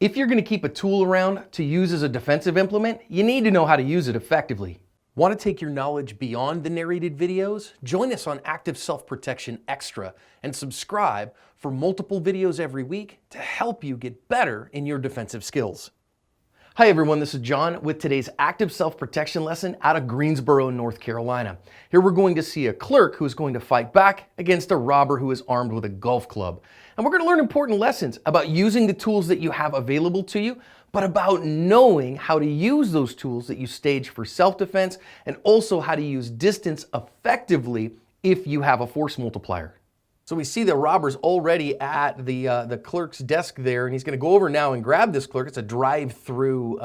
If you're going to keep a tool around to use as a defensive implement, you need to know how to use it effectively. Want to take your knowledge beyond the narrated videos? Join us on Active Self-Protection Extra and subscribe for multiple videos every week to help you get better in your defensive skills. Hi everyone, this is John with today's Active Self-Protection lesson out of Greensboro, North Carolina. Here we're going to see a clerk who is going to fight back against a robber who is armed with a golf club. And we're going to learn important lessons about using the tools that you have available to you, but about knowing how to use those tools that you stage for self-defense and also how to use distance effectively if you have a force multiplier. So we see the robber's already at the clerk's desk there, and he's going to go over now and grab this clerk. It's a drive-through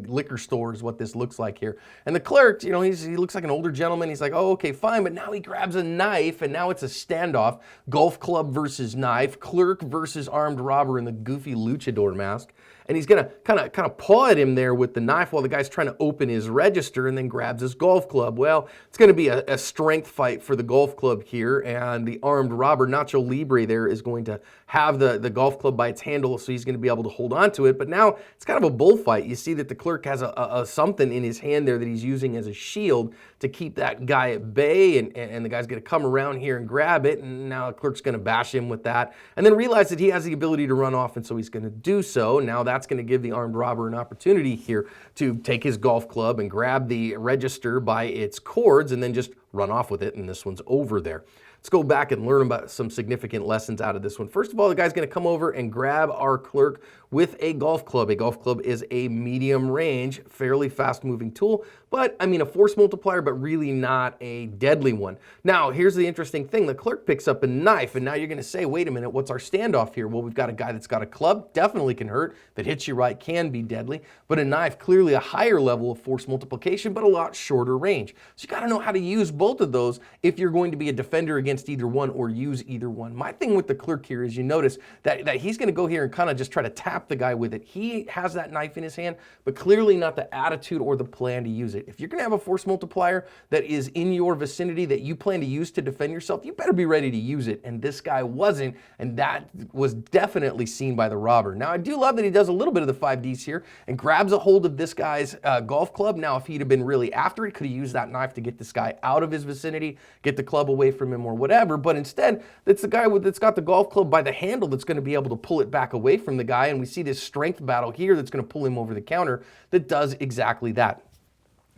liquor store is what this looks like here. And the clerk, he looks like an older gentleman. He's like, oh, okay, fine. But now he grabs a knife, and now it's a standoff. Golf club versus knife, clerk versus armed robber in the goofy luchador mask. And he's going to kind of paw at him there with the knife while the guy's trying to open his register and then grabs his golf club. Well, it's going to be a strength fight for the golf club here, and the armed robber, Nacho Libre, there is going to have the golf club by its handle, so he's going to be able to hold on to it. But now it's kind of a bullfight. You see that the clerk has a something in his hand there that he's using as a shield to keep that guy at bay, and the guy's going to come around here and grab it, and now the clerk's going to bash him with that, and then realize that he has the ability to run off, and so he's going to do so. Now that's going to give the armed robber an opportunity here to take his golf club and grab the register by its cords and then just run off with it, and this one's over there. Let's go back and learn about some significant lessons out of this one. First of all, the guy's going to come over and grab our clerk with a golf club. A golf club is a medium range, fairly fast moving tool, but a force multiplier, but really not a deadly one. Now, here's the interesting thing. The clerk picks up a knife, and now you're going to say, wait a minute, what's our standoff here? Well, we've got a guy that's got a club, definitely can hurt. If it hits you right, can be deadly, but a knife, clearly a higher level of force multiplication, but a lot shorter range. So you got to know how to use both of those if you're going to be a defender against either one or use either one. My thing with the clerk here is you notice that he's going to go here and kind of just try to tap the guy with it. He has that knife in his hand, but clearly not the attitude or the plan to use it. If you're going to have a force multiplier that is in your vicinity that you plan to use to defend yourself, you better be ready to use it. And this guy wasn't, and that was definitely seen by the robber. Now, I do love that he does a little bit of the 5Ds here and grabs a hold of this guy's golf club. Now, if he'd have been really after it, could have used that knife to get this guy out of his vicinity, get the club away from him or whatever. But instead, it's the guy that's got the golf club by the handle that's going to be able to pull it back away from the guy. And we see this strength battle here that's going to pull him over the counter that does exactly that.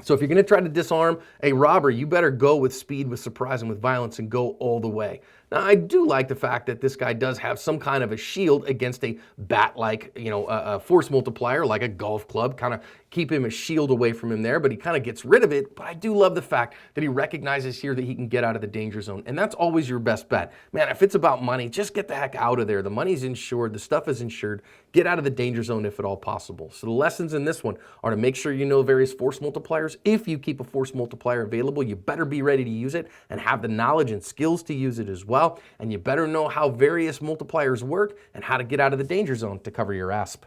So if you're going to try to disarm a robber, you better go with speed, with surprise, and with violence and go all the way. Now, I do like the fact that this guy does have some kind of a shield against a bat-like, a force multiplier like a golf club, kind of keep him a shield away from him there, but he kind of gets rid of it. But I do love the fact that he recognizes here that he can get out of the danger zone, and that's always your best bet. Man, if it's about money, just get the heck out of there. The money's insured, the stuff is insured. Get out of the danger zone if at all possible. So the lessons in this one are to make sure you know various force multipliers. If you keep a force multiplier available, you better be ready to use it and have the knowledge and skills to use it as well. And you better know how various multipliers work and how to get out of the danger zone to cover your asp.